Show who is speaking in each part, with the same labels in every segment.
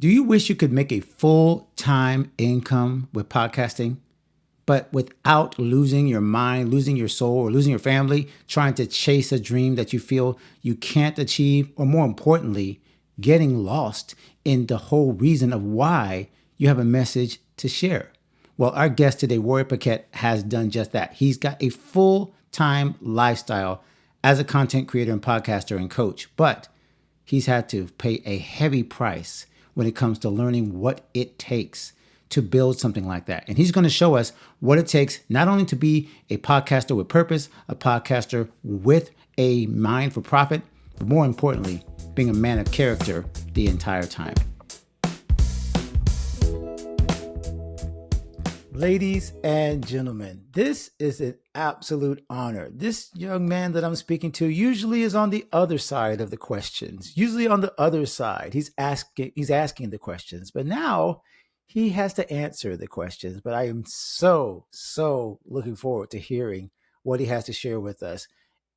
Speaker 1: Do you wish you could make a full-time income with podcasting, but without losing your mind, losing your soul, or losing your family, trying to chase a dream that you feel you can't achieve, or more importantly, getting lost in the whole reason of why you have a message to share? Well, our guest today, Rory Paquette, has done just that. He's got a full-time lifestyle as a content creator and podcaster and coach, but he's had to pay a heavy price when it comes to learning what it takes to build something like that. And he's going to show us what it takes not only to be a podcaster with purpose, a podcaster with a mind for profit, but more importantly, being a man of character the entire time. Ladies and gentlemen, this is an absolute honor. This young man that I'm speaking to usually is on the other side of the questions, usually on the other side. He's asking the questions, but now he has to answer the questions. But I am so looking forward to hearing what he has to share with us.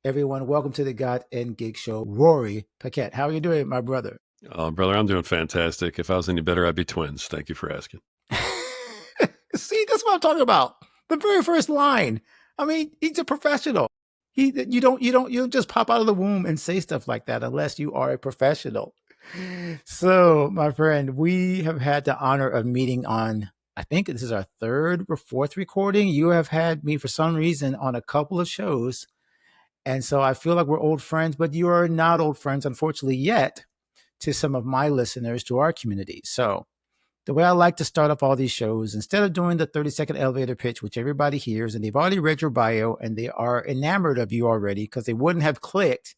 Speaker 1: Everyone, welcome to the God and Gig Show. Rory Paquette, how are you doing, my brother?
Speaker 2: Brother, I'm doing fantastic. If I was any better, I'd be twins. Thank you for asking.
Speaker 1: See, that's what I'm talking about. The very first line. I mean, he's a professional. You don't just pop out of the womb and say stuff like that unless you are a professional. So, my friend, we have had the honor of meeting on, I think this is our third or fourth recording. You have had me for some reason on a couple of shows. And so I feel like we're old friends, but you are not old friends, unfortunately, yet to some of my listeners, to our community. So the way I like to start off all these shows, instead of doing the 30-second elevator pitch, which everybody hears, and they've already read your bio and they are enamored of you already because they wouldn't have clicked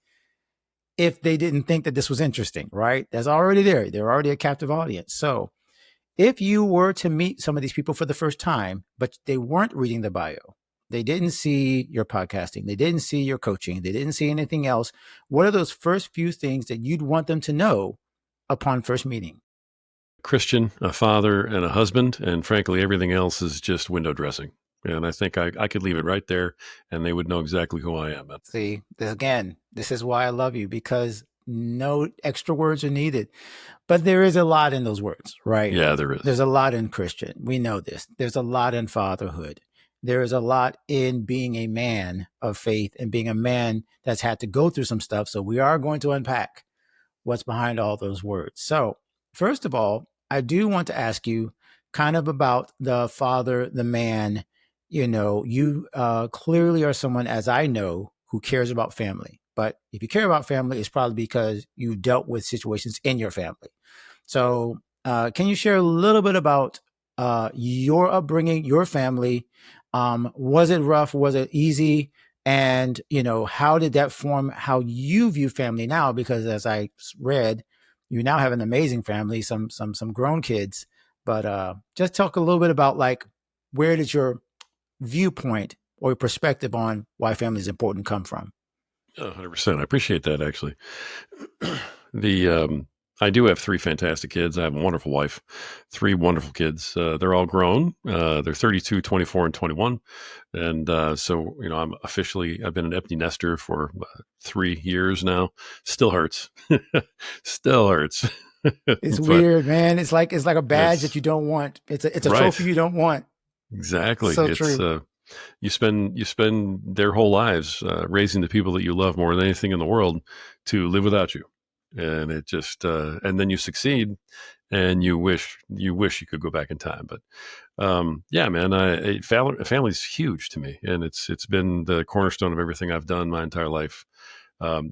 Speaker 1: if they didn't think that this was interesting, right? That's already there. They're already a captive audience. So if you were to meet some of these people for the first time, but they weren't reading the bio, they didn't see your podcasting, they didn't see your coaching, they didn't see anything else, what are those first few things that you'd want them to know upon first meeting?
Speaker 2: Christian, a father, and a husband, and frankly, everything else is just window dressing. And I think I could leave it right there, and they would know exactly who I am.
Speaker 1: See, again, this is why I love you, because no extra words are needed. But there is a lot in those words, right?
Speaker 2: Yeah, there is.
Speaker 1: There's a lot in Christian. We know this. There's a lot in fatherhood. There is a lot in being a man of faith and being a man that's had to go through some stuff. So we are going to unpack what's behind all those words. So first of all, I do want to ask you kind of about the father, the man. You know, you clearly are someone, as I know, who cares about family. But if you care about family, it's probably because you dealt with situations in your family. So can you share a little bit about your upbringing, your family? Was it rough? Was it easy? And, you know, how did that form how you view family now? Because as I read, you now have an amazing family, some grown kids. But just talk a little bit about, like, where did your viewpoint or your perspective on why family is important come from?
Speaker 2: 100%. I appreciate that, actually. I do have three fantastic kids. I have a wonderful wife, three wonderful kids. They're all grown. They're 32, 24, and 21. And so, you know, I've been an empty nester for 3 years now. Still hurts. Still hurts.
Speaker 1: It's
Speaker 2: But
Speaker 1: weird, man. It's like a badge that you don't want. It's a
Speaker 2: right.
Speaker 1: trophy you don't want.
Speaker 2: Exactly.
Speaker 1: So
Speaker 2: It's
Speaker 1: true.
Speaker 2: you spend their whole lives raising the people that you love more than anything in the world to live without you, and it just and then you succeed, and you wish you could go back in time. But yeah, man, family's huge to me, and it's been the cornerstone of everything I've done my entire life.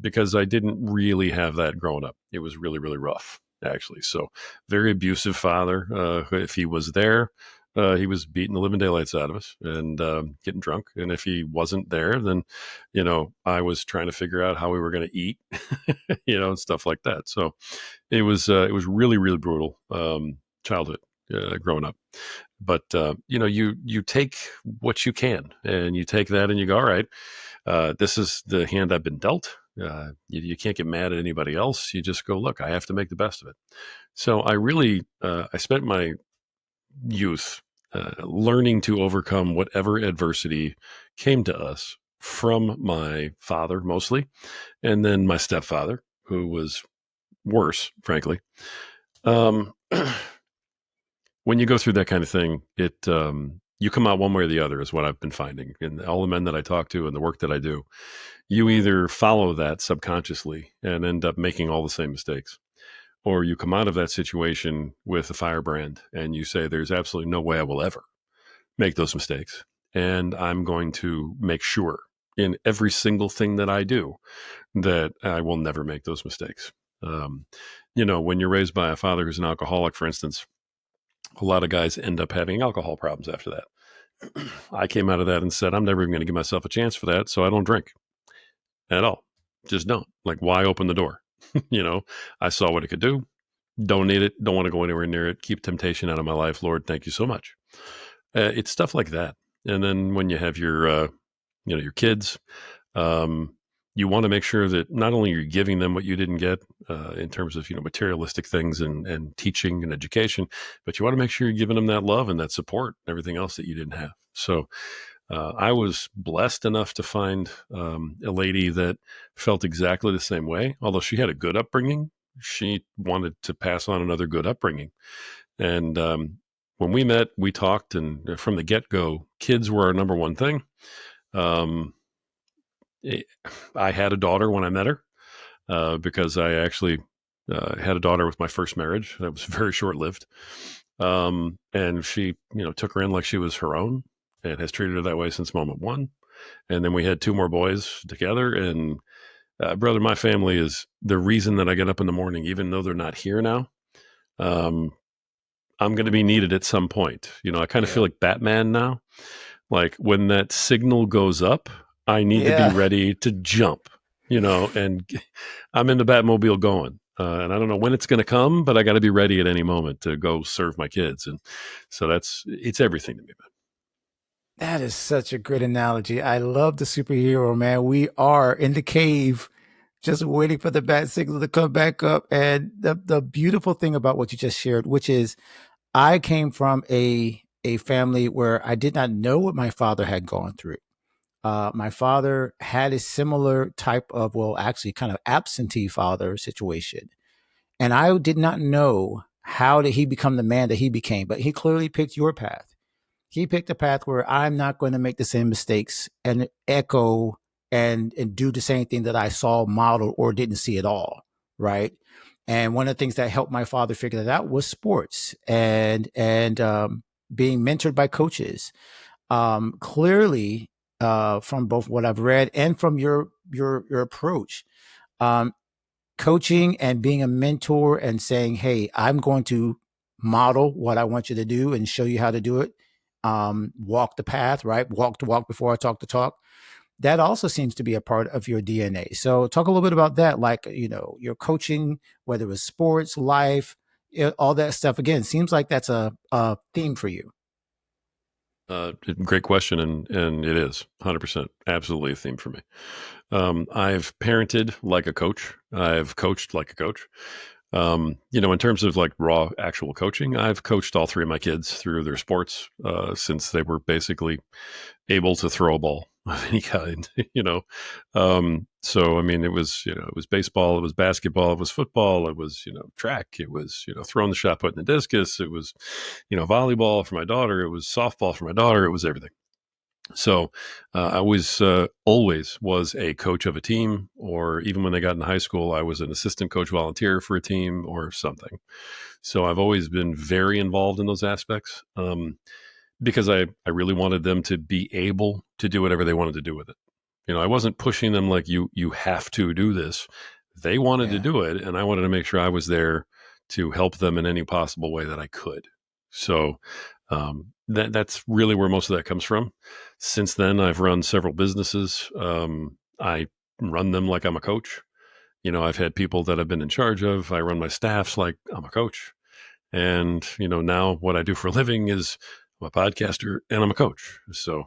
Speaker 2: Because I didn't really have that growing up. It was really, really rough, actually. So, very abusive father. If he was there, he was beating the living daylights out of us and getting drunk. And if he wasn't there, then, you know, I was trying to figure out how we were going to eat, you know, and stuff like that. So, it was really, really brutal childhood growing up. But you know, you take what you can, and you take that, and you go, all right. This is the hand I've been dealt. You can't get mad at anybody else. You just go, look, I have to make the best of it. So I spent my youth learning to overcome whatever adversity came to us from my father mostly, and then my stepfather, who was worse, frankly. when you go through that kind of thing, you come out one way or the other is what I've been finding. And all the men that I talk to and the work that I do, you either follow that subconsciously and end up making all the same mistakes, or you come out of that situation with a firebrand and you say, there's absolutely no way I will ever make those mistakes. And I'm going to make sure in every single thing that I do that I will never make those mistakes. Um, when you're raised by a father who's an alcoholic, for instance, a lot of guys end up having alcohol problems after that. I came out of that and said, I'm never even going to give myself a chance for that. So I don't drink at all. Just don't. Like, why open the door? I saw what it could do. Don't need it. Don't want to go anywhere near it. Keep temptation out of my life, Lord. Thank you so much. It's stuff like that. And then when you have your kids, um, you want to make sure that not only you're giving them what you didn't get in terms of materialistic things and teaching and education, but you want to make sure you're giving them that love and that support and everything else that you didn't have. So I was blessed enough to find a lady that felt exactly the same way. Although she had a good upbringing, she wanted to pass on another good upbringing. And when we met, we talked, and from the get-go, kids were our number one thing. Um, I had a daughter when I met her because I actually had a daughter with my first marriage. That was very short-lived. And she, took her in like she was her own and has treated her that way since moment one. And then we had two more boys together. And brother, my family is the reason that I get up in the morning, even though they're not here now. I'm going to be needed at some point. I kind of feel like Batman now. Like when that signal goes up, I need to be ready to jump, and I'm in the Batmobile going. And I don't know when it's going to come, but I got to be ready at any moment to go serve my kids. And so it's everything to me, man.
Speaker 1: That is such a great analogy. I love the superhero, man. We are in the cave just waiting for the bat signal to come back up. And the beautiful thing about what you just shared, which is I came from a family where I did not know what my father had gone through. My father had a similar type of, well, actually kind of absentee father situation. And I did not know how did he become the man that he became, but he clearly picked your path. He picked a path where I'm not going to make the same mistakes and echo and do the same thing that I saw modeled or didn't see at all. Right. And one of the things that helped my father figure that out was sports and being mentored by coaches. Clearly, from both what I've read and from your approach, um, coaching and being a mentor and saying, "Hey, I'm going to model what I want you to do and show you how to do it." Walk the path, right? Walk the walk before I talk the talk. That also seems to be a part of your DNA. So, talk a little bit about that, like your coaching, whether it was sports, life, all that stuff. Again, seems like that's a theme for you.
Speaker 2: Great question, and it is 100% absolutely a theme for me. I've parented like a coach. I've coached like a coach. In terms of like raw actual coaching, I've coached all three of my kids through their sports since they were basically able to throw a ball of any kind. So I mean, it was baseball, it was basketball, it was football, it was track, it was throwing the shot put in the discus, it was volleyball for my daughter, it was softball for my daughter, it was everything. So I was always was a coach of a team, or even when they got in high school, I was an assistant coach volunteer for a team or something. So I've always been very involved in those aspects because I really wanted them to be able to do whatever they wanted to do with it. I wasn't pushing them like you have to do this. They wanted to
Speaker 1: Yeah.
Speaker 2: do it, and I wanted to make sure I was there to help them in any possible way that I could. So that's really where most of that comes from. Since then, I've run several businesses. I run them like I'm a coach. I've had people that I've been in charge of. I run my staffs like I'm a coach. And, now what I do for a living is I'm a podcaster and I'm a coach. So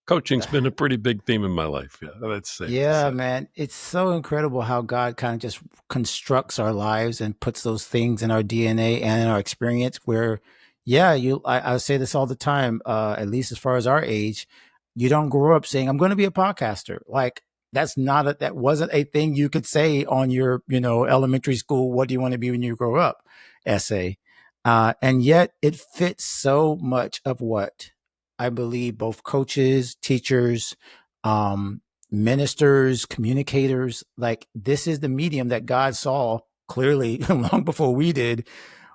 Speaker 2: coaching's been a pretty big theme in my life. Yeah, that's safe to
Speaker 1: Yeah,
Speaker 2: say.
Speaker 1: man. It's so incredible how God kind of just constructs our lives and puts those things in our DNA and in our experience where, yeah, I say this all the time, at least as far as our age, you don't grow up saying, I'm going to be a podcaster. Like that wasn't a thing you could say on your, elementary school. What do you want to be when you grow up? essay. And yet it fits so much of what I believe both coaches, teachers, um, ministers, communicators, like this is the medium that God saw clearly long before we did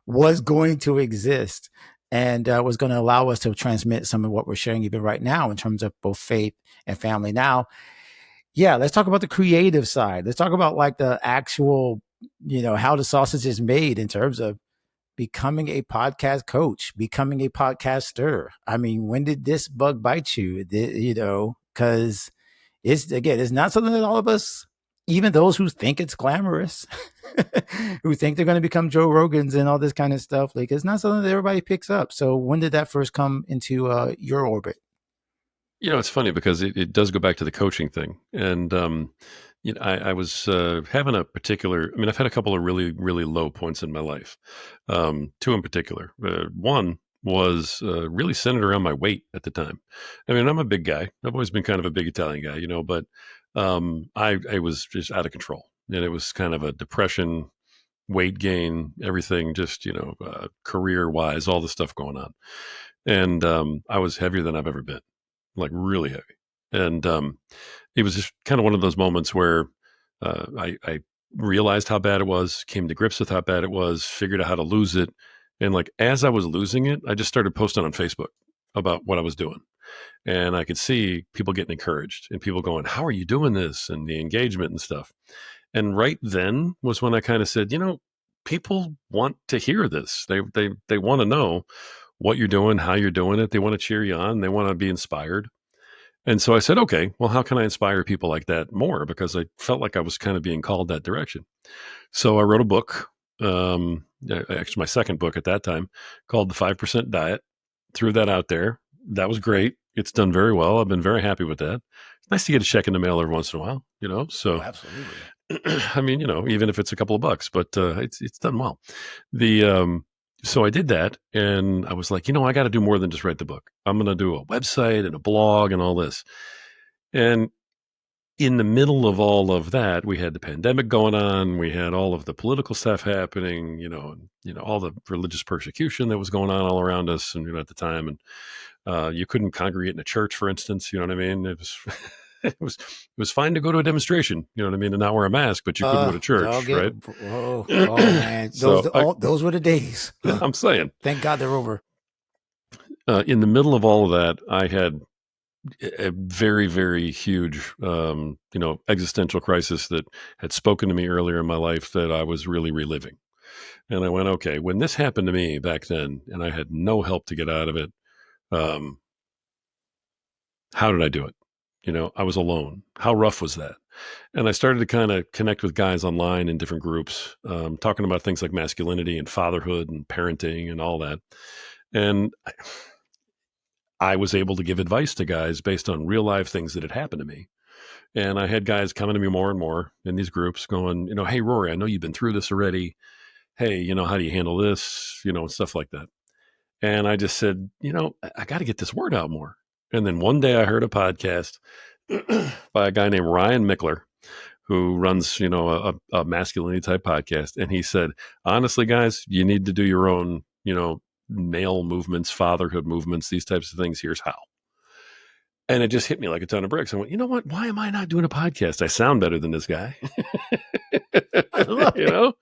Speaker 1: was going to exist and was going to allow us to transmit some of what we're sharing even right now in terms of both faith and family. Now, yeah, let's talk about the creative side. Let's talk about like the actual, how the sausage is made in terms of becoming a podcast coach, becoming a podcaster. I mean, when did this bug bite you? Because it's not something that all of us, even those who think it's glamorous, who think they're going to become Joe Rogans and all this kind of stuff, like it's not something that everybody picks up. So when did that first come into your orbit?
Speaker 2: It's funny because it does go back to the coaching thing. And, I was having a particular, I mean, I've had a couple of really, really low points in my life. Two in particular. One was really centered around my weight at the time. I mean, I'm a big guy. I've always been kind of a big Italian guy, but I was just out of control. And it was kind of a depression, weight gain, everything just, career wise, all the stuff going on. And I was heavier than I've ever been, like really heavy. And it was just kind of one of those moments where I realized how bad it was, came to grips with how bad it was, figured out how to lose it. And like as I was losing it, I just started posting on Facebook about what I was doing. And I could see people getting encouraged and people going, "How are you doing this?" And the engagement and stuff. And right then was when I kind of said, people want to hear this. They want to know what you're doing, how you're doing it. They want to cheer you on. They want to be inspired. And so I said, okay, well, how can I inspire people like that more? Because I felt like I was kind of being called that direction. So I wrote a book, actually my second book at that time, called The 5% Diet. Threw that out there. That was great. It's done very well. I've been very happy with that. It's nice to get a check in the mail every once in a while,
Speaker 1: Oh,
Speaker 2: So,
Speaker 1: absolutely.
Speaker 2: I mean, even if it's a couple of bucks, but it's done well. The So I did that, and I was like, I got to do more than just write the book. I'm going to do a website and a blog and all this. And in the middle of all of that, we had the pandemic going on. We had all of the political stuff happening, and all the religious persecution that was going on all around us, and at the time, and you couldn't congregate in a church, for instance. You know what I mean? It was it was fine to go to a demonstration. You know what I mean, and not wear a mask, but you couldn't go to church,
Speaker 1: Dog it.
Speaker 2: right?
Speaker 1: Oh man,
Speaker 2: So
Speaker 1: those were the days.
Speaker 2: I'm saying,
Speaker 1: Thank God they're over.
Speaker 2: in the middle of all of that, I had a very, very huge, existential crisis that had spoken to me earlier in my life that I was really reliving. And I went, okay, when this happened to me back then, and I had no help to get out of it, um, how did I do it? I was alone. How rough was that? And I started to kind of connect with guys online in different groups, talking about things like masculinity and fatherhood and parenting and all that. And I was able to give advice to guys based on real life things that had happened to me. And I had guys coming to me more and more in these groups going, "Hey, Rory, I know you've been through this already. Hey, how do you handle this? And stuff like that." And I just said, I got to get this word out more. And then one day I heard a podcast by a guy named Ryan Mickler, who runs, a masculinity type podcast. And he said, honestly, guys, you need to do your own, male movements, fatherhood movements, these types of things. Here's how. And it just hit me like a ton of bricks. I went, you know what? Why am I not doing a podcast? I sound better than this guy.
Speaker 1: I love
Speaker 2: you
Speaker 1: it.
Speaker 2: know,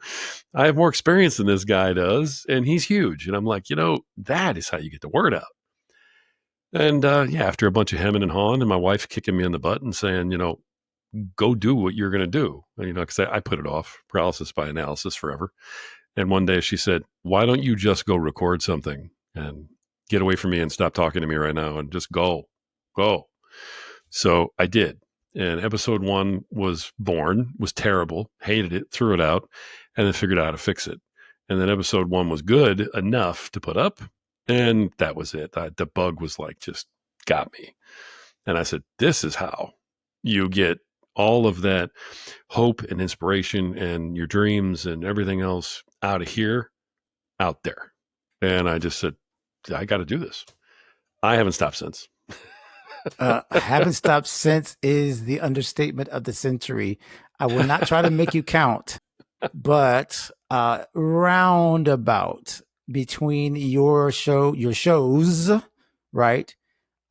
Speaker 2: I have more experience than this guy does, and he's huge. And I'm like, that is how you get the word out. And yeah, after a bunch of hemming and hawing, and my wife kicking me in the butt and saying, go do what you're going to do. Because I put it off, paralysis by analysis forever. And one day she said, why don't you just go record something and get away from me and stop talking to me right now and just go. So I did. And episode 1 was born, was terrible, hated it, threw it out, and then figured out how to fix it. And then episode 1 was good enough to put up. And that was it. The bug was like, just got me. And I said, this is how you get all of that hope and inspiration and your dreams and everything else out of here, out there. And I just said, I got to do this. I haven't stopped since.
Speaker 1: Haven't stopped since is the understatement of the century. I will not try to make you count but roundabout between your shows, right?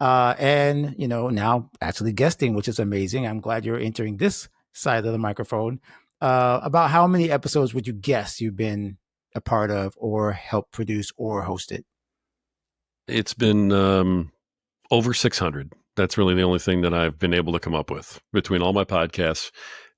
Speaker 1: And now actually guesting, which is amazing. I'm glad you're entering this side of the microphone. About how many episodes would you guess you've been a part of, or helped produce, or hosted?
Speaker 2: It's been over 600. That's really the only thing that I've been able to come up with between all my podcasts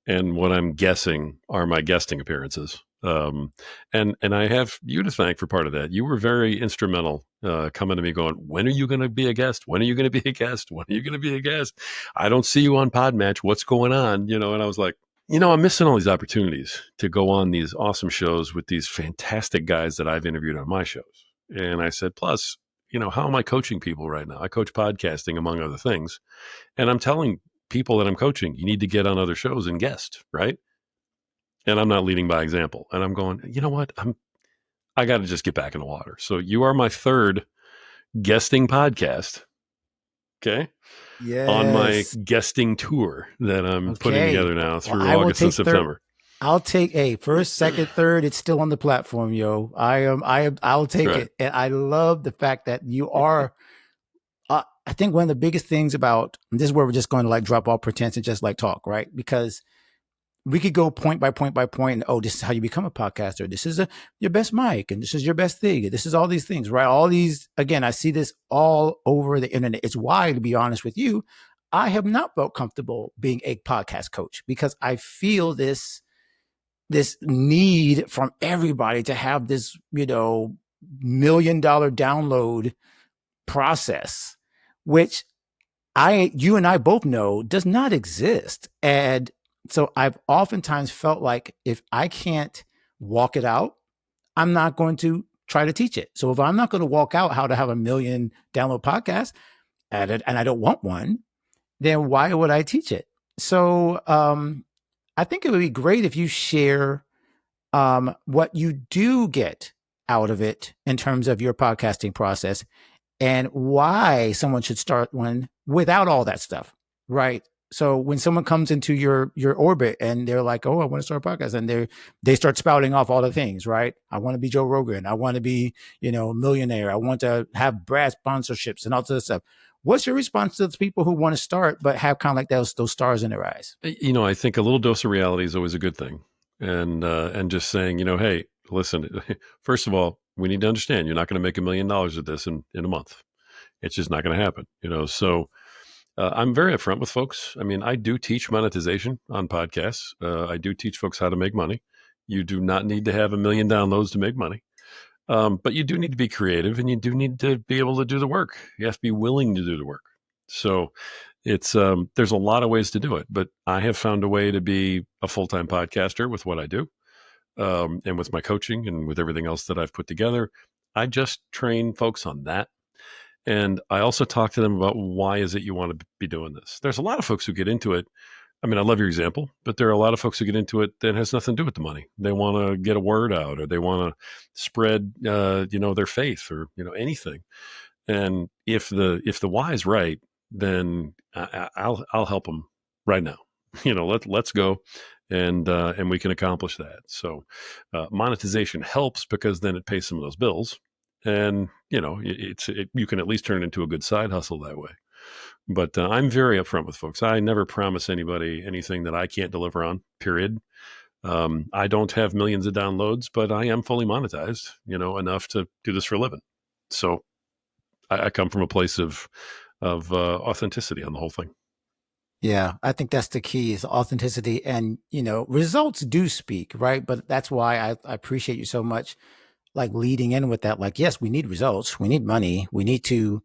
Speaker 2: and what I'm guessing are my guesting appearances. And I have you to thank for part of that. You were very instrumental coming to me going, when are you going to be a guest? When are you going to be a guest? When are you going to be a guest? I don't see you on Podmatch. What's going on? And I was like, I'm missing all these opportunities to go on these awesome shows with these fantastic guys that I've interviewed on my shows. And I said, plus, how am I coaching people right now? I coach podcasting, among other things. And I'm telling people that I'm coaching, you need to get on other shows and guest, right? And I'm not leading by example. And I'm going, you know what? I got to just get back in the water. So you are my third guesting podcast, okay, on my
Speaker 1: Yes.
Speaker 2: guesting tour that I'm putting
Speaker 1: Okay.
Speaker 2: together now
Speaker 1: Well,
Speaker 2: through
Speaker 1: I will
Speaker 2: August and
Speaker 1: take third.
Speaker 2: September.
Speaker 1: I'll take a first, second, third. It's still on the platform, yo. I'll
Speaker 2: That's
Speaker 1: take
Speaker 2: right.
Speaker 1: it, and I love the fact that you are. I think one of the biggest things about this is where we're just going to like drop all pretense and just like talk, right? Because we could go point by point by point, and oh, this is how you become a podcaster. This is your best mic, and this is your best thing. This is all these things, right? All these again. I see this all over the internet. It's why, to be honest with you, I have not felt comfortable being a podcast coach because I feel this need from everybody to have this, $1 million download process, which you and I both know does not exist. And so I've oftentimes felt like if I can't walk it out, I'm not going to try to teach it. So if I'm not going to walk out how to have a million download podcast and I don't want one, then why would I teach it? So I think it would be great if you share what you do get out of it in terms of your podcasting process and why someone should start one without all that stuff, right? So when someone comes into your orbit and they're like, "Oh, I want to start a podcast," and they start spouting off all the things, right? I want to be Joe Rogan. I want to be, a millionaire. I want to have brand sponsorships and all this stuff. What's your response to those people who want to start but have kind of like those stars in their eyes?
Speaker 2: I think a little dose of reality is always a good thing. And just saying, hey, listen, first of all, we need to understand you're not going to make $1 million at this in a month. It's just not going to happen. So I'm very upfront with folks. I mean, I do teach monetization on podcasts. I do teach folks how to make money. You do not need to have 1 million downloads to make money. But you do need to be creative and you do need to be able to do the work. You have to be willing to do the work. So it's there's a lot of ways to do it, but I have found a way to be a full-time podcaster with what I do, and with my coaching and with everything else that I've put together. I just train folks on that. And I also talk to them about why is it you want to be doing this. There's a lot of folks who get into it. I mean, I love your example, but there are a lot of folks who get into it that has nothing to do with the money. They want to get a word out, or they want to spread, their faith, or anything. And if the why is right, then I'll help them right now. Let's go, and we can accomplish that. So monetization helps because then it pays some of those bills, and you can at least turn it into a good side hustle that way. But I'm very upfront with folks. I never promise anybody anything that I can't deliver on. Period. I don't have millions of downloads, but I am fully monetized. Enough to do this for a living. So I come from a place of authenticity on the whole thing.
Speaker 1: Yeah, I think that's the key is authenticity and, results do speak, right? But that's why I appreciate you so much, like leading in with that. Like, yes, we need results. We need money. We need to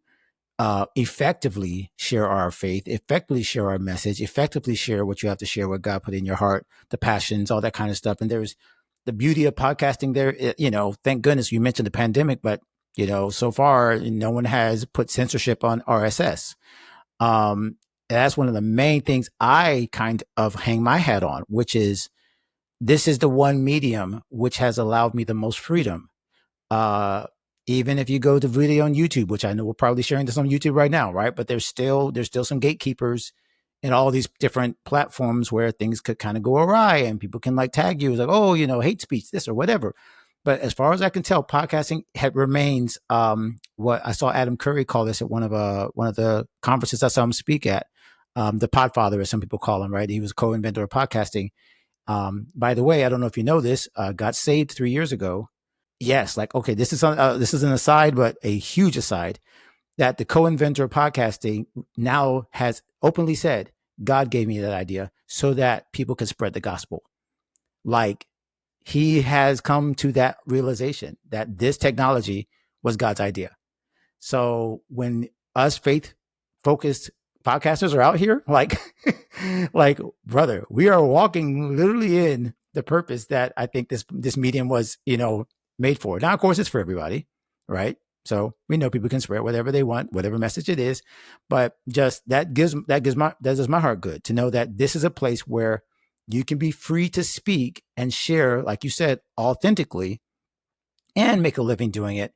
Speaker 1: effectively share our faith, effectively share our message, effectively share what you have to share, what God put in your heart, the passions, all that kind of stuff. And there's the beauty of podcasting there. Thank goodness you mentioned the pandemic, but, so far, no one has put censorship on RSS. That's one of the main things I kind of hang my hat on, which is this is the one medium which has allowed me the most freedom. Uh, Even if you go to video on YouTube, which I know we're probably sharing this on YouTube right now, right? But there's still some gatekeepers and all these different platforms where things could kind of go awry and people can like tag you as like, oh, hate speech, this or whatever. But as far as I can tell, podcasting remains what I saw Adam Curry call this at one of the conferences I saw him speak at. The Podfather, as some people call him, right? He was a co-inventor of podcasting. By the way, I don't know if you know this, got saved 3 years ago. Yes, like, okay, this is an aside, but a huge aside, that the co-inventor of podcasting now has openly said, God gave me that idea so that people can spread the gospel. Like, he has come to that realization that this technology was God's idea. So when us faith focused podcasters are out here, like, like, brother, we are walking literally in the purpose that I think this medium was, made for. Now, of course, it's for everybody, right? So we know people can spread whatever they want, whatever message it is, but just that does my heart good to know that this is a place where you can be free to speak and share, like you said, authentically, and make a living doing it.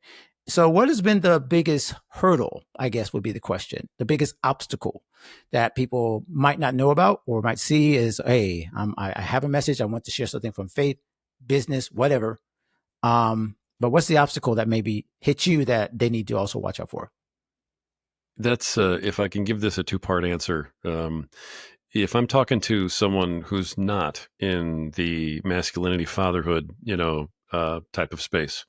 Speaker 1: So what has been the biggest hurdle, I guess would be the question, the biggest obstacle that people might not know about or might see is, hey, I have a message. I want to share something from faith, business, whatever. But what's the obstacle that maybe hit you that they need to also watch out for?
Speaker 2: That's if I can give this a two-part answer. If I'm talking to someone who's not in the masculinity, fatherhood, type of space,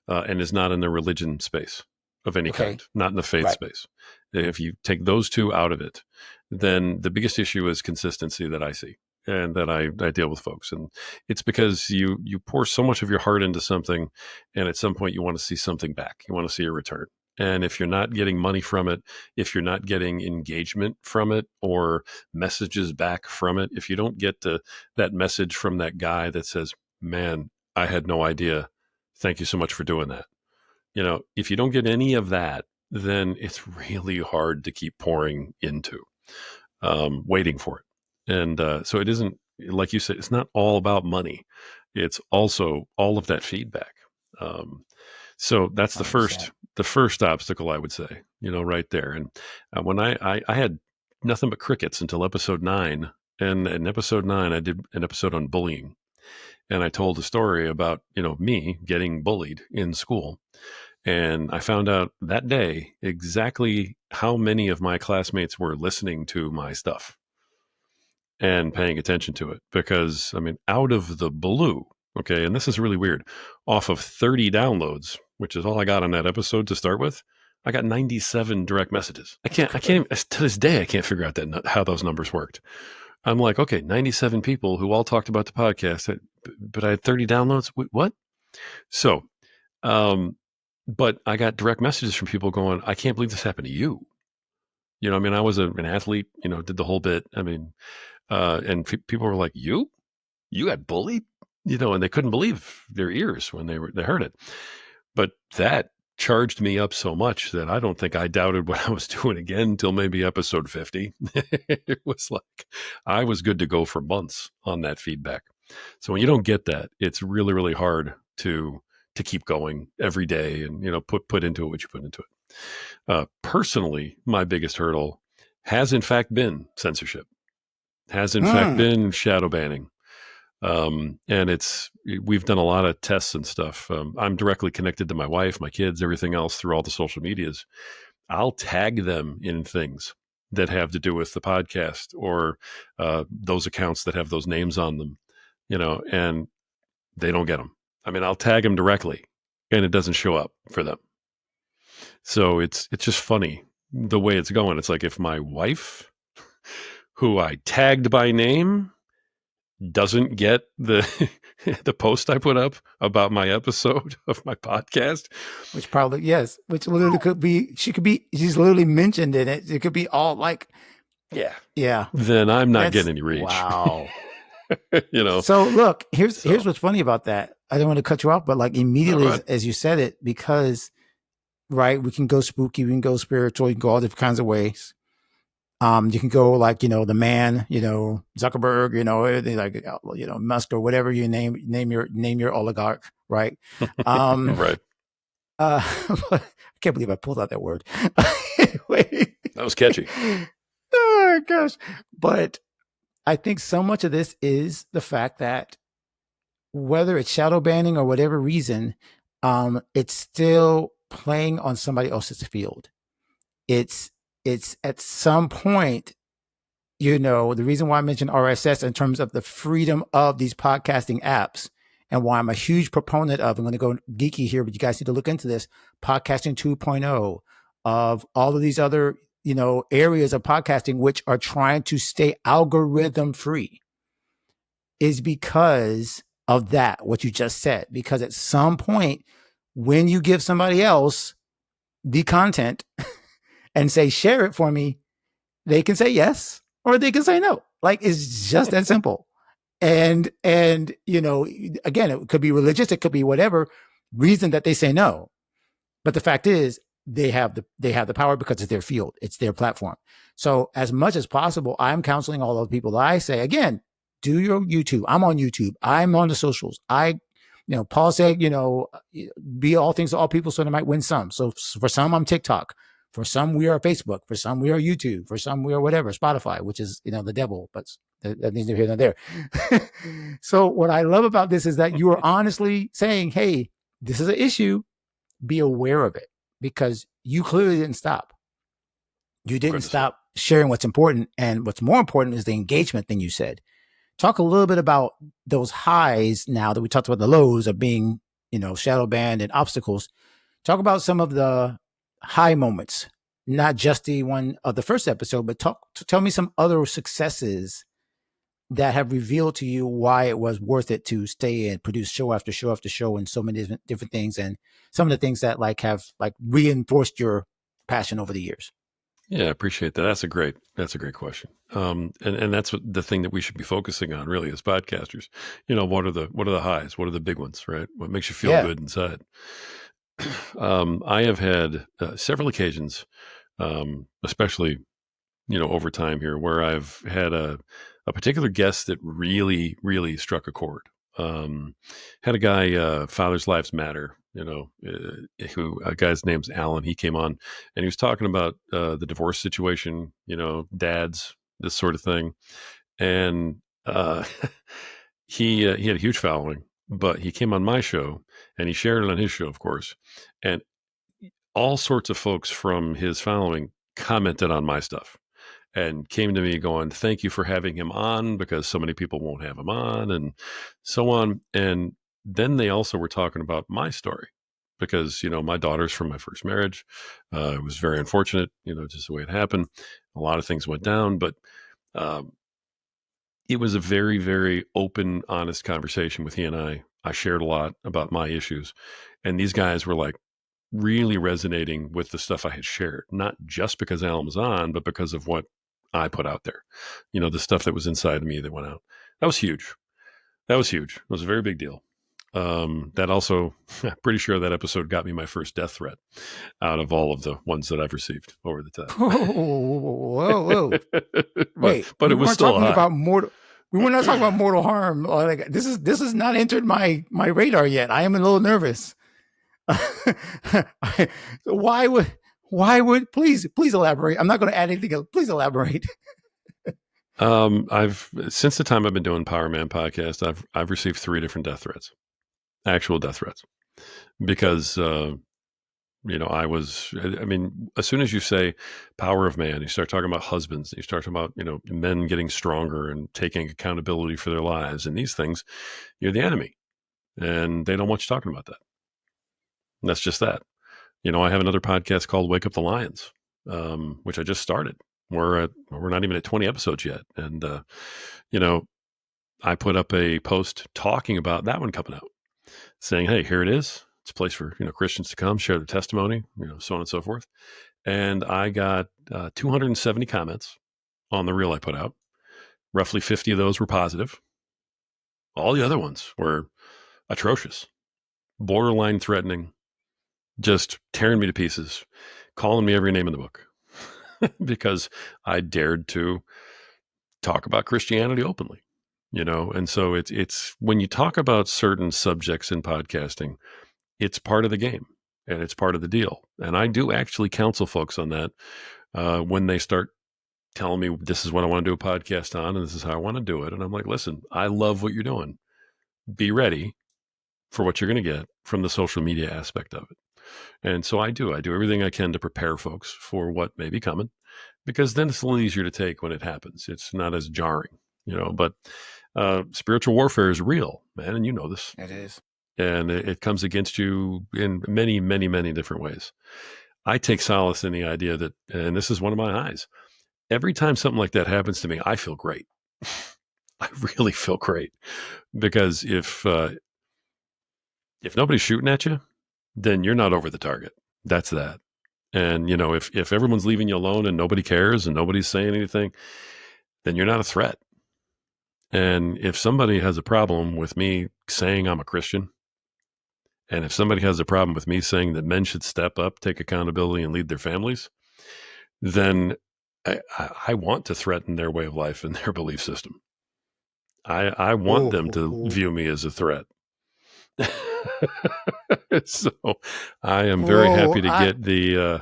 Speaker 2: and is not in the religion space of any kind, not in the faith space. If you take those two out of it, then the biggest issue is consistency that I see and that I deal with folks. And it's because you pour so much of your heart into something, and at some point you want to see something back. You want to see a return. And if you're not getting money from it, if you're not getting engagement from it or messages back from it, if you don't get that message from that guy that says, man, I had no idea. Thank you so much for doing that. If you don't get any of that, then it's really hard to keep pouring into, waiting for it. And so it isn't, like you said, it's not all about money. It's also all of that feedback. So that's the first obstacle, I would say, right there. And when I had nothing but crickets until episode 9. And in episode 9, I did an episode on bullying. And I told a story about, me getting bullied in school. And I found out that day exactly how many of my classmates were listening to my stuff and paying attention to it. Because, out of the blue, okay, and this is really weird, off of 30 downloads, which is all I got on that episode to start with, I got 97 direct messages. I can't, to this day, I can't figure out how those numbers worked. I'm like, okay, 97 people who all talked about the podcast, but I had 30 downloads. What? So, but I got direct messages from people going, I can't believe this happened to you. I was an athlete, did the whole bit. And people were like, you got bullied, and they couldn't believe their ears when they heard it. But that charged me up so much that I don't think I doubted what I was doing again until maybe episode 50. It was like I was good to go for months on that feedback. So when you don't get that, it's really, really hard to keep going every day and, put into it what you put into it. Personally, my biggest hurdle has in fact been censorship, has in fact been shadow banning. And we've done a lot of tests and stuff. I'm directly connected to my wife, my kids, everything else through all the social medias. I'll tag them in things that have to do with the podcast or those accounts that have those names on them, and they don't get them. I'll tag them directly and it doesn't show up for them. So it's just funny the way it's going. It's like if my wife, who I tagged by name, doesn't get the post I put up about my episode of my podcast,
Speaker 1: which literally could be, she's literally mentioned in it. It could be all like, yeah.
Speaker 2: Then I'm not getting any reach.
Speaker 1: Wow. So look, here's what's funny about that. I don't want to cut you off, but like immediately as you said it, because right, we can go spooky, we can go spiritual, you can go all different kinds of ways. You can go like, the man, Zuckerberg, like, Musk or whatever you name your oligarch, right?
Speaker 2: Right.
Speaker 1: I can't believe I pulled out that word. Anyway,
Speaker 2: that was catchy.
Speaker 1: Oh gosh. But I think so much of this is the fact that whether it's shadow banning or whatever reason, it's still playing on somebody else's field. It's it's at some point, the reason why I mentioned RSS in terms of the freedom of these podcasting apps and why I'm a huge proponent of, I'm going to go geeky here, but you guys need to look into this, podcasting 2.0, of all of these other, areas of podcasting, which are trying to stay algorithm free, is because of that, what you just said. Because at some point, when you give somebody else the content and say, share it for me, they can say yes or they can say no. Like, it's just that simple. And again, it could be religious, it could be whatever reason that they say no. But the fact is, they have the power because it's their field, it's their platform. So as much as possible, I'm counseling all of the people that I say, again, do your YouTube. I'm on YouTube. I'm on the socials. Paul said, be all things to all people so they might win some. So for some, I'm TikTok. For some, we are Facebook. For some, we are YouTube. For some, we are whatever, Spotify, which is, the devil, but that needs to be here and there. So what I love about this is that you are honestly saying, hey, this is an issue. Be aware of it, because you clearly didn't stop. You didn't stop sharing what's important. And what's more important is the engagement thing you said. Talk a little bit about those highs now that we talked about the lows of being, shadow banned and obstacles. Talk about some of the high moments, not just the one of the first episode, but tell me some other successes that have revealed to you why it was worth it to stay and produce show after show after show and so many different things, and some of the things that have reinforced your passion over the years.
Speaker 2: Yeah, I appreciate that. That's a great question. And that's what the thing that we should be focusing on really as podcasters. What are the highs? What are the big ones, right? What makes you feel
Speaker 1: Yeah.
Speaker 2: good inside? I have had several occasions, especially over time here, where I've had a particular guest that really, really struck a chord. Had a guy, Fathers Lives Matter, who a guy's name's Alan. He came on and he was talking about the divorce situation, dads, this sort of thing. And he had a huge following, but he came on my show and he shared it on his show, of course. And all sorts of folks from his following commented on my stuff and came to me going, "Thank you for having him on because so many people won't have him on," and so on. And then they also were talking about my story because, my daughter's from my first marriage. It was very unfortunate, just the way it happened. A lot of things went down, but um, it was a very, very open, honest conversation with he and I. I shared a lot about my issues, and these guys were like really resonating with the stuff I had shared, not just because Alan was on, but because of what I put out there. The stuff that was inside of me that went out. That was huge. That was huge. It was a very big deal. That also, I'm pretty sure that episode got me my first death threat out of all of the ones that I've received over the
Speaker 1: Whoa.
Speaker 2: time. but
Speaker 1: Wait,
Speaker 2: but
Speaker 1: we
Speaker 2: it was
Speaker 1: weren't
Speaker 2: still
Speaker 1: talking
Speaker 2: high.
Speaker 1: about mortal. We were not talking about mortal harm. Like, this has not entered my radar yet. I am a little nervous. why would please elaborate? I'm not going to add anything else. Please elaborate.
Speaker 2: I've since the time I've been doing Power Man podcast, I've received 3 different death threats, actual death threats, because I mean, as soon as you say power of man, you start talking about husbands, you start talking about, men getting stronger and taking accountability for their lives and these things, you're the enemy. And they don't want you talking about that. And that's just that. I have another podcast called Wake Up the Lions, which I just started. We're not even at 20 episodes yet. And, I put up a post talking about that one coming out, saying, "Hey, here it is. It's a place for, Christians to come, share their testimony, so on and so forth." And I got 270 comments on the reel I put out. Roughly 50 of those were positive. All the other ones were atrocious, borderline threatening, just tearing me to pieces, calling me every name in the book because I dared to talk about Christianity openly, And so it's when you talk about certain subjects in podcasting, it's part of the game and it's part of the deal. And I do actually counsel folks on that when they start telling me this is what I want to do a podcast on, and this is how I want to do it. And I'm like, listen, I love what you're doing. Be ready for what you're going to get from the social media aspect of it. And so I do everything I can to prepare folks for what may be coming, because then it's a little easier to take when it happens. It's not as jarring, but spiritual warfare is real, man. And you know this,
Speaker 1: It is.
Speaker 2: and it comes against you in many, many, many different ways. I take solace in the idea that, and this is one of my highs, every time something like that happens to me, I feel great. I really feel great, because if nobody's shooting at you, then you're not over the target. That's that. And if everyone's leaving you alone and nobody cares and nobody's saying anything, then you're not a threat. And if somebody has a problem with me saying I'm a Christian, and if somebody has a problem with me saying that men should step up, take accountability, and lead their families, then I want to threaten their way of life and their belief system. I want them to view me as a threat. So I am very happy to get the.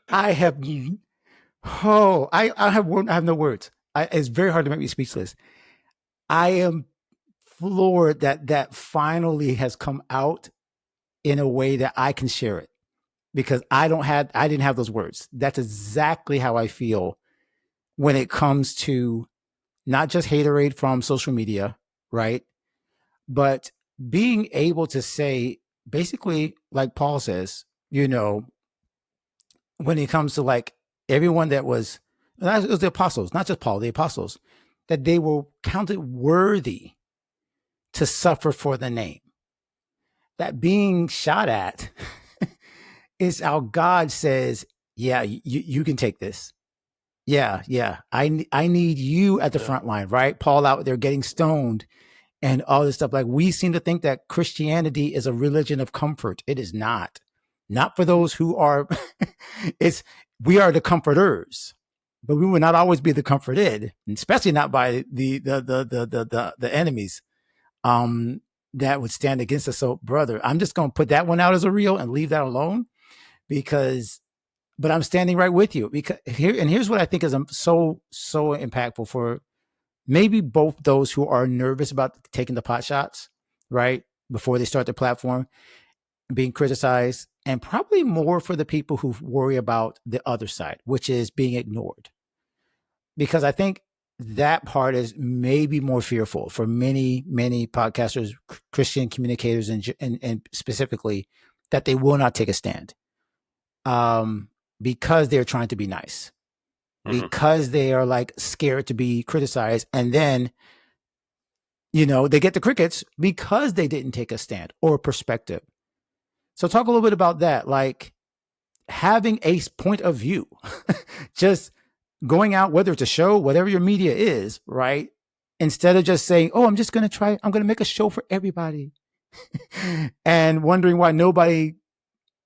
Speaker 1: I have. Oh, I have no words. It's very hard to make me speechless. I am floored that finally has come out in a way that I can share it, because I didn't have those words. That's exactly how I feel when it comes to not just haterade from social media, right? But being able to say, basically, like Paul says, when it comes to like everyone it was the apostles, not just Paul, the apostles, that they were counted worthy to suffer for the name. That being shot at is how God says, yeah, you can take this. Yeah. I need you at the front line, right? Paul out there getting stoned and all this stuff. Like, we seem to think that Christianity is a religion of comfort. It is not. Not for those who are, we are the comforters, but we will not always be the comforted, especially not by the enemies that would stand against us. So, brother, I'm just going to put that one out as a reel and leave that alone, but I'm standing right with you, because here's what I think is so impactful for maybe both those who are nervous about taking the pot shots, right, before they start their platform, being criticized, and probably more for the people who worry about the other side, which is being ignored. Because I think that part is maybe more fearful for many, many podcasters, Christian communicators, and specifically, that they will not take a stand, because they're trying to be nice, because they are like scared to be criticized, and then they get the crickets because they didn't take a stand or a perspective. So talk a little bit about that, like having a point of view, just going out, whether it's a show, whatever your media is, right? Instead of just saying, oh, I'm going to make a show for everybody and wondering why nobody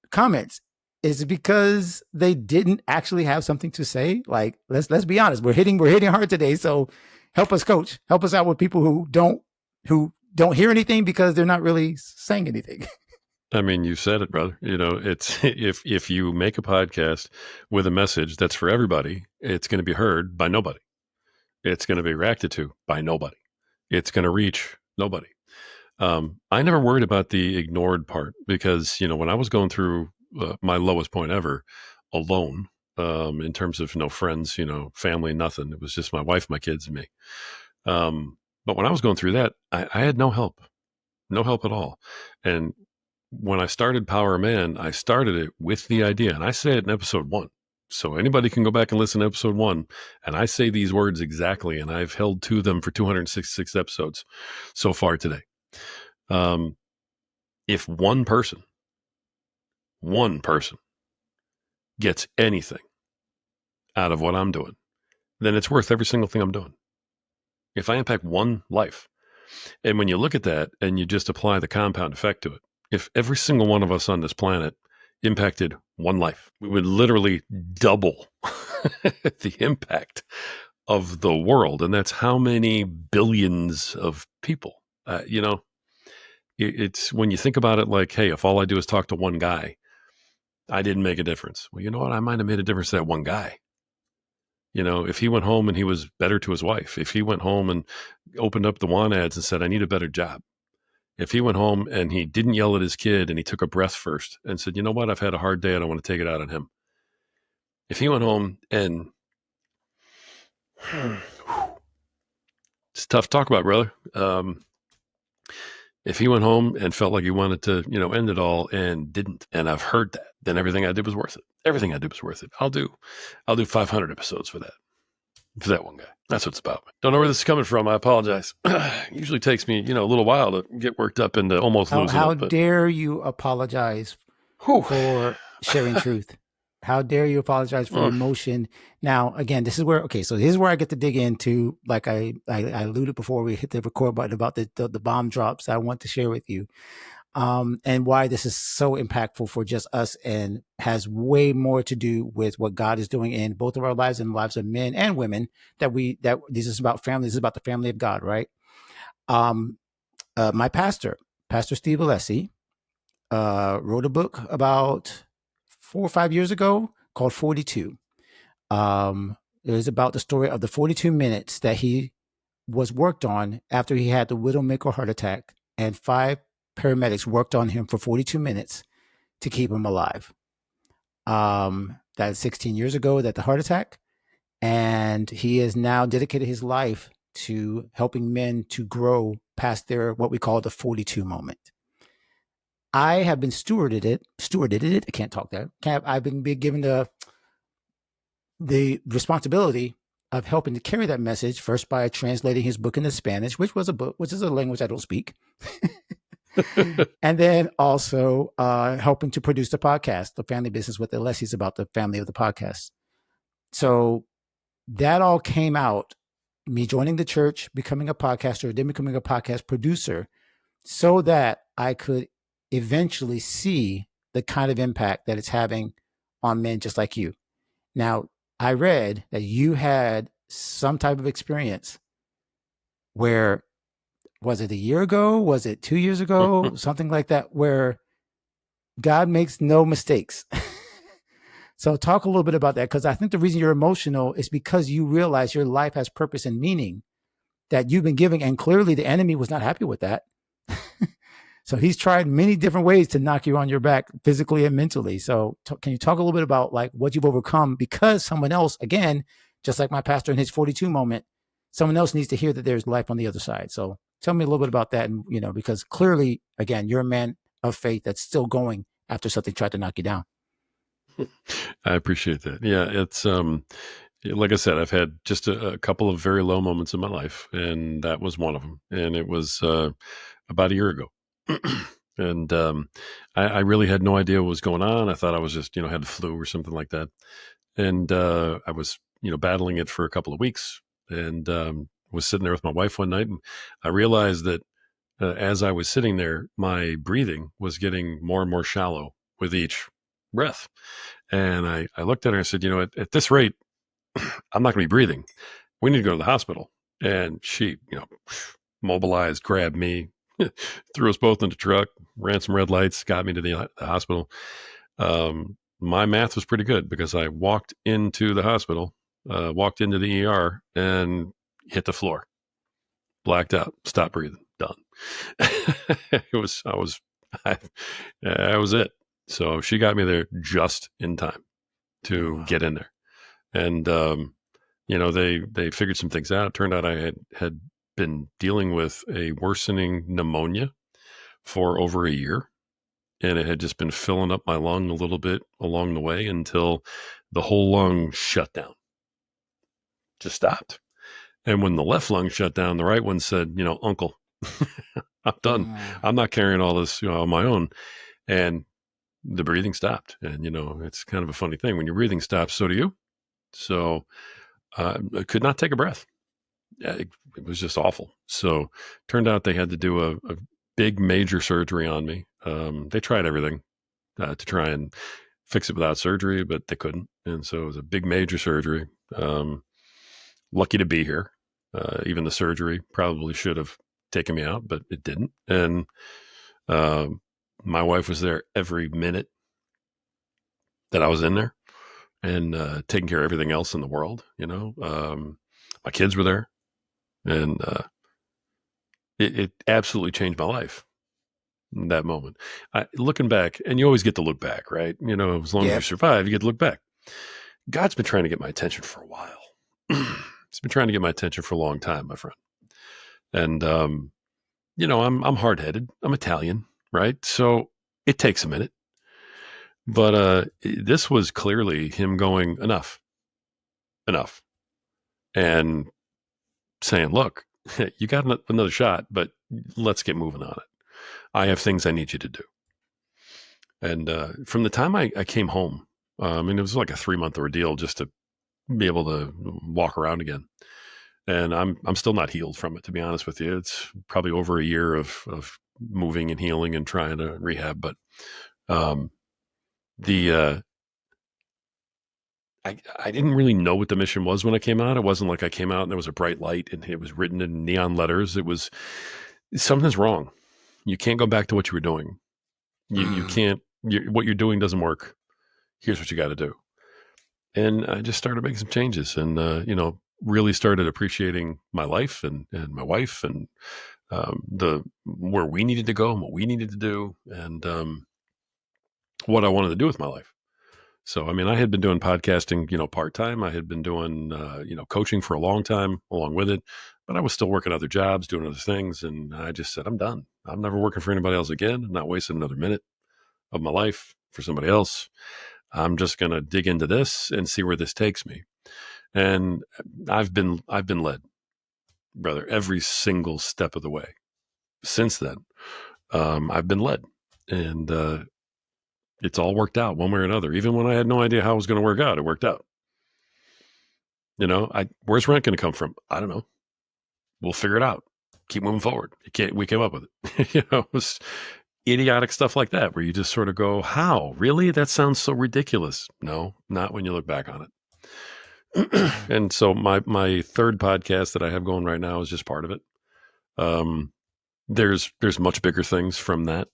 Speaker 1: comments. Is it because they didn't actually have something to say? Like, let's be honest. We're hitting hard today. So help us, coach. Help us out with people who don't hear anything because they're not really saying anything.
Speaker 2: I mean, you said it, brother. It's if you make a podcast with a message that's for everybody, it's going to be heard by nobody. It's going to be reacted to by nobody. It's going to reach nobody. I never worried about the ignored part, because when I was going through my lowest point ever, alone, in terms of no friends, family, nothing. It was just my wife, my kids, and me. But when I was going through that, I had no help at all. And when I started Power Man, I started it with the idea, and I say it in episode 1. So anybody can go back and listen to episode 1, and I say these words exactly, and I've held to them for 266 episodes so far today. If one person gets anything out of what I'm doing, then it's worth every single thing I'm doing. If I impact one life, and when you look at that and you just apply the compound effect to it, if every single one of us on this planet impacted one life, we would literally double the impact of the world. And that's how many billions of people. It's when you think about it like, hey, if all I do is talk to one guy, I didn't make a difference. Well, you know what? I might have made a difference to that one guy. if he went home and he was better to his wife, if he went home and opened up the want ads and said, I need a better job, if he went home and he didn't yell at his kid and he took a breath first and said, you know what, I've had a hard day. I don't want to take it out on him. If he went home and it's tough to talk about, brother. If he went home and felt like he wanted to, end it all and didn't, and I've heard that, then everything I did was worth it. Everything I did was worth it. I'll do 500 episodes for that one guy. That's what it's about. Don't know where this is coming from. I apologize. Usually takes me, a little while to get worked up into almost losing
Speaker 1: How
Speaker 2: it. But
Speaker 1: dare you apologize
Speaker 2: whew.
Speaker 1: for sharing truth? How dare you apologize for emotion? Now, again, this is where I get to dig into, like I alluded before we hit the record button, about the bomb drops I want to share with you, and why this is so impactful for just us and has way more to do with what God is doing in both of our lives and the lives of men and women. That this is about family. This is about the family of God, right? My pastor, Pastor Steve Alessi, wrote a book about 4 or 5 years ago called 42. It was about the story of the 42 minutes that he was worked on after he had the widowmaker heart attack, and 5 paramedics worked on him for 42 minutes to keep him alive. That is 16 years ago that the heart attack, and he has now dedicated his life to helping men to grow past their, what we call the 42 moment. I have been stewarded it. I can't talk there. I've been given the responsibility of helping to carry that message, first by translating his book into Spanish, which is a language I don't speak. And then also helping to produce the podcast, The Family Business with Alessi's, about the family of the podcast. So that all came out, me joining the church, becoming a podcaster, then becoming a podcast producer, so that I could eventually see the kind of impact that it's having on men just like you. Now, I read that you had some type of experience where, was it a year ago? Was it 2 years ago? Something like that, where God makes no mistakes. So talk a little bit about that, because I think the reason you're emotional is because you realize your life has purpose and meaning that you've been giving, and clearly the enemy was not happy with that. So he's tried many different ways to knock you on your back, physically and mentally. So can you talk a little bit about like what you've overcome? Because someone else, again, just like my pastor in his 42 moment, someone else needs to hear that there's life on the other side. So tell me a little bit about that. And, because clearly, again, you're a man of faith that's still going after something tried to knock you down.
Speaker 2: I appreciate that. Yeah, it's like I said, I've had just a couple of very low moments in my life, and that was one of them. And it was about a year ago. And I really had no idea what was going on. I thought I was just, had the flu or something like that. And I was, battling it for a couple of weeks, and was sitting there with my wife one night, and I realized that as I was sitting there, my breathing was getting more and more shallow with each breath. And I looked at her and I said, at this rate, I'm not going to be breathing. We need to go to the hospital. And she, mobilized, grabbed me, threw us both in the truck, ran some red lights, got me to the hospital. My math was pretty good, because I walked into the hospital, walked into the ER, and hit the floor, blacked out, stopped breathing, done. That was it. So she got me there just in time to get in there. And, they figured some things out. It turned out I had been dealing with a worsening pneumonia for over a year, and it had just been filling up my lung a little bit along the way until the whole lung shut down, just stopped. And when the left lung shut down, the right one said, uncle, I'm done. I'm not carrying all this, on my own. And the breathing stopped. And, it's kind of a funny thing. When your breathing stops, so do you. So I could not take a breath. It was just awful. So turned out they had to do a big major surgery on me. They tried everything to try and fix it without surgery, but they couldn't. And so it was a big major surgery. Lucky to be here. Even the surgery probably should have taken me out, but it didn't. And my wife was there every minute that I was in there. and taking care of everything else in the world. My kids were there, and it absolutely changed my life in that moment. Looking back, and you always get to look back, right? As long as you
Speaker 1: Yep.
Speaker 2: survive, you get to look back. God's been trying to get my attention for a while. He's been trying to get my attention for a long time, my friend. And I'm hard headed. I'm Italian, right? So it takes a minute. But this was clearly him going, enough, and saying, look, you got another shot, but let's get moving on it. I have things I need you to do. And from the time I came home, it was like a 3-month ordeal just to be able to walk around again. And I'm still not healed from it, to be honest with you. It's probably over a year of moving and healing and trying to rehab. But the I didn't really know what the mission was when I came out. It wasn't like I came out and there was a bright light and it was written in neon letters. It was something's wrong. You can't go back to what you were doing. You can't. What you're doing doesn't work. Here's what you got to do. And I just started making some changes, and really started appreciating my life and my wife and the where we needed to go and what we needed to do, and what I wanted to do with my life. So, I had been doing podcasting, part time. I had been doing, coaching for a long time along with it, but I was still working other jobs, doing other things. And I just said, I'm done. I'm never working for anybody else again. I'm not wasting another minute of my life for somebody else. I'm just going to dig into this and see where this takes me. And I've been led, brother, every single step of the way since then. I've been led, and it's all worked out one way or another. Even when I had no idea how it was going to work out, it worked out. Where's rent going to come from? I don't know. We'll figure it out. Keep moving forward. We came up with it. It was idiotic stuff like that where you just sort of go, how? Really? That sounds so ridiculous. No, not when you look back on it. And so my third podcast that I have going right now is just part of it. There's much bigger things from that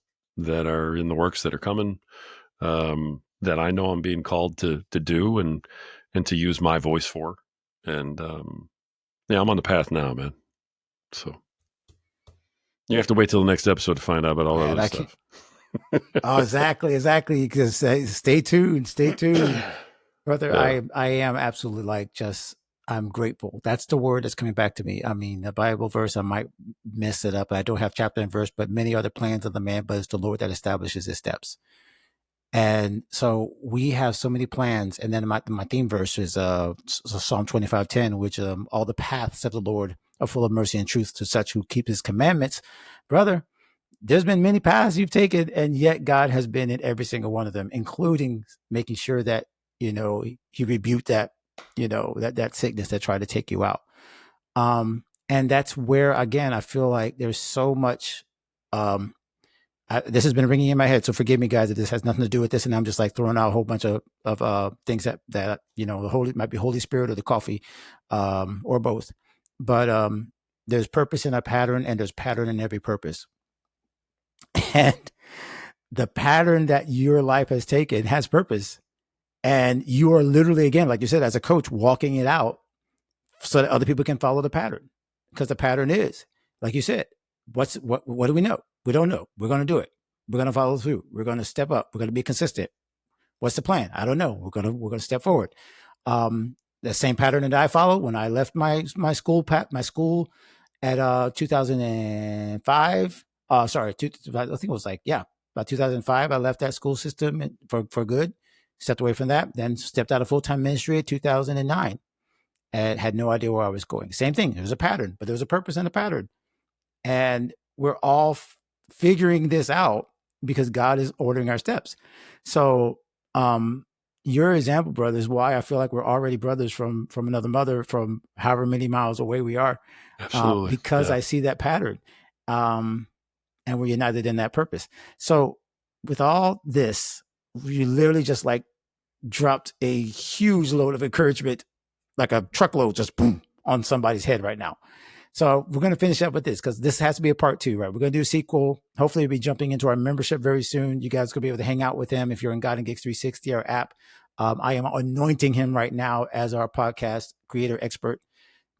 Speaker 2: are in the works that are coming. That I know I'm being called to do and to use my voice for. And I'm on the path now, man. So you have to wait till the next episode to find out about all that other stuff.
Speaker 1: Oh, exactly. Because stay tuned, brother.
Speaker 2: Yeah.
Speaker 1: I am absolutely I'm grateful. That's the word that's coming back to me. The Bible verse, I might mess it up. I don't have chapter and verse, but many are the plans of the man, but it's the Lord that establishes his steps. And so we have so many plans. And then my theme verse is Psalm 25:10, which all the paths of the Lord are full of mercy and truth to such who keep his commandments. Brother, there's been many paths you've taken, and yet God has been in every single one of them, including making sure that, he rebuked that, that sickness that tried to take you out. And that's where, again, I feel like there's so much, this has been ringing in my head. So forgive me, guys, if this has nothing to do with this. And I'm just like throwing out a whole bunch of things that, the might be Holy Spirit or the coffee, or both. But there's purpose in a pattern, and there's pattern in every purpose. And the pattern that your life has taken has purpose. And you are literally, again, like you said, as a coach, walking it out so that other people can follow the pattern. Because the pattern is, like you said, what do we know? We don't know. We're going to do it. We're going to follow through. We're going to step up. We're going to be consistent. What's the plan? I don't know. We're going to step forward. The same pattern that I followed when I left my school at 2005. I think it was about 2005. I left that school system for good. Stepped away from that. Then stepped out of full-time ministry at 2009. And had no idea where I was going. Same thing. There was a pattern, but there was a purpose and a pattern. And we're all figuring this out because God is ordering our steps. So your example, brother, is why I feel like we're already brothers from another mother, from however many miles away we are.
Speaker 2: Absolutely.
Speaker 1: Because I see that pattern. And we're united in that purpose. So with all this, you literally just dropped a huge load of encouragement, like a truckload, just boom, on somebody's head right now. So we're going to finish up with this because this has to be a part 2, right? We're going to do a sequel. Hopefully, we'll be jumping into our membership very soon. You guys will be able to hang out with him if you're in God and Gigs 360, our app. I am anointing him right now as our podcast creator expert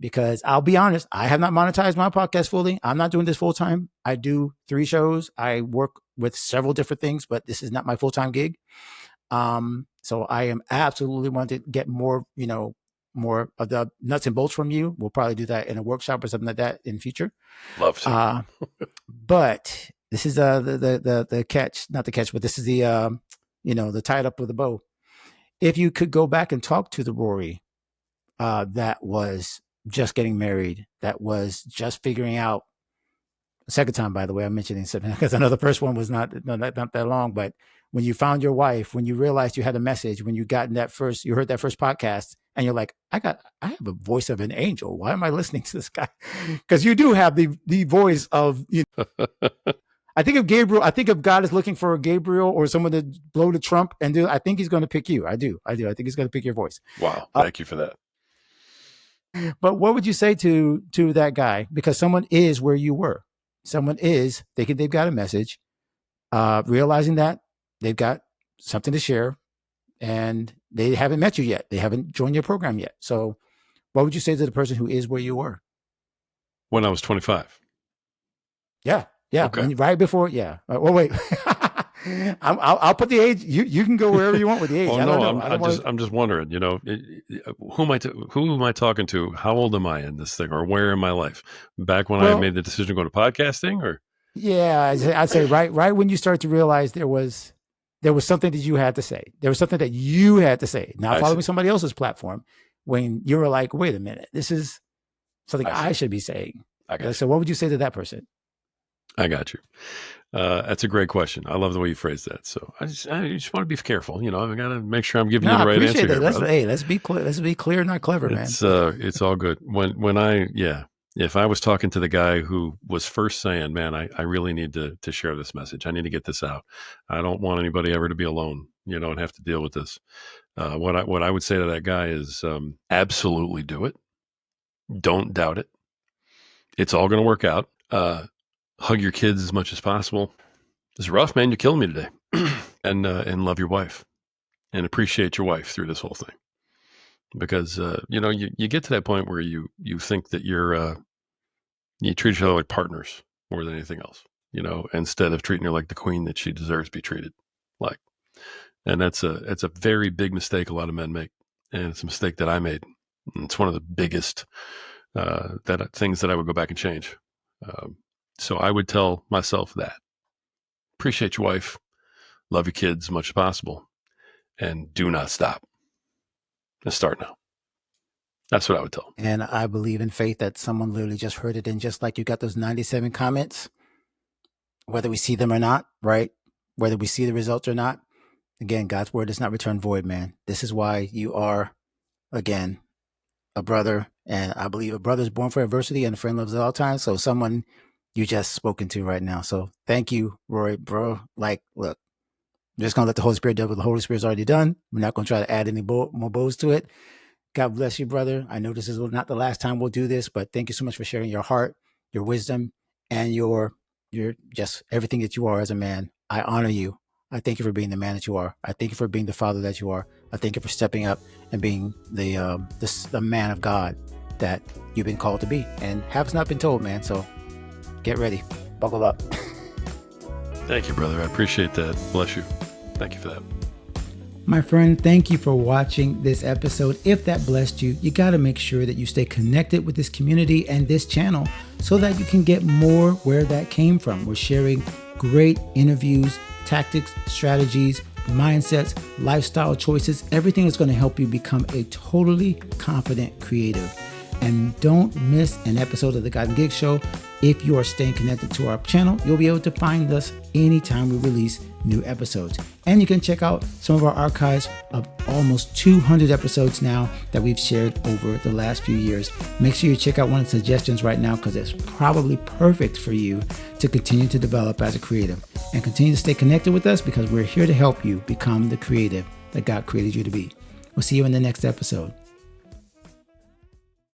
Speaker 1: because I'll be honest, I have not monetized my podcast fully. I'm not doing this full time. I do 3 shows. I work with several different things, but this is not my full-time gig. So I am absolutely wanting to get more, more of the nuts and bolts from you. We'll probably do that in a workshop or something like that in the future.
Speaker 2: Love to.
Speaker 1: But this is the catch, not the catch, but this is the the tie it up with a bow. If you could go back and talk to the Rory that was just getting married, that was just figuring out, second time, by the way, I'm mentioning something because I know the first one was not that long, but when you found your wife, when you realized you had a message, when you got in you heard that first podcast and you're like, I have a voice of an angel. Why am I listening to this guy? Because you do have the voice of, I think of Gabriel. I think if God is looking for a Gabriel or someone to blow the trump and I think he's going to pick you. I do. I think he's going to pick your voice.
Speaker 2: Wow. Thank you for that.
Speaker 1: But what would you say to that guy? Because someone is where you were. Someone is thinking they've got a message, realizing that they've got something to share and they haven't met you yet. They haven't joined your program yet. So what would you say to the person who is where you were?
Speaker 2: When I was 25.
Speaker 1: Yeah. Yeah.
Speaker 2: Okay.
Speaker 1: Right before. Yeah. Well, wait, I'll put the age. You can go wherever you want with the age.
Speaker 2: Oh,
Speaker 1: I don't
Speaker 2: no,
Speaker 1: know.
Speaker 2: I'm just wondering, who am I talking to? How old am I in this thing or where in my life? Back when I made the decision to go to podcasting or?
Speaker 1: Yeah, I'd say right when you start to realize there was something that you had to say. There was something that you had to say, not following somebody else's platform, when you were like, wait a minute, this is something I should be saying. So what would you say to that person?
Speaker 2: I got you. That's a great question. I love the way you phrase that. So I just want to be careful. I got to make sure I'm giving you the right answer here.
Speaker 1: Let's be clear. Let's be clear, not clever, man.
Speaker 2: It's all good. If I was talking to the guy who was first saying, man, I really need to share this message. I need to get this out. I don't want anybody ever to be alone, and have to deal with this. What I would say to that guy is absolutely do it. Don't doubt it. It's all going to work out. Hug your kids as much as possible. It's rough, man. You're killing me today. and love your wife and appreciate your wife through this whole thing. Because, you get to that point where you think that you treat each other like partners more than anything else, instead of treating her like the queen that she deserves to be treated like. And it's a very big mistake a lot of men make. And it's a mistake that I made. And it's one of the biggest things that I would go back and change. So I would tell myself that. Appreciate your wife, love your kids as much as possible, and do not stop. Let's start now. That's what I would tell them.
Speaker 1: And I believe in faith that someone literally just heard it. And just like you got those 97 comments, whether we see them or not, right? Whether we see the results or not, again, God's word does not return void, man. This is why you are, again, a brother. And I believe a brother is born for adversity and a friend loves at all times. So someone you just spoken to right now. So thank you, Rory, bro. Like, look, I'm just going to let the Holy Spirit do what the Holy Spirit's already done. We're not going to try to add any more bows to it. God bless you, brother. I know this is not the last time we'll do this, but thank you so much for sharing your heart, your wisdom, and your just everything that you are as a man. I honor you. I thank you for being the man that you are. I thank you for being the father that you are. I thank you for stepping up and being the man of God that you've been called to be and have not been told, man. So get ready. Buckle up.
Speaker 2: Thank you, brother. I appreciate that. Bless you. Thank you for that.
Speaker 1: My friend, thank you for watching this episode. If that blessed you, you got to make sure that you stay connected with this community and this channel so that you can get more where that came from. We're sharing great interviews, tactics, strategies, mindsets, lifestyle choices, everything that's going to help you become a totally confident creative. And don't miss an episode of the God and Gig Show. If you are staying connected to our channel, you'll be able to find us anytime we release new episodes. And you can check out some of our archives of almost 200 episodes now that we've shared over the last few years. Make sure you check out one of the suggestions right now because it's probably perfect for you to continue to develop as a creative. And continue to stay connected with us because we're here to help you become the creative that God created you to be. We'll see you in the next episode.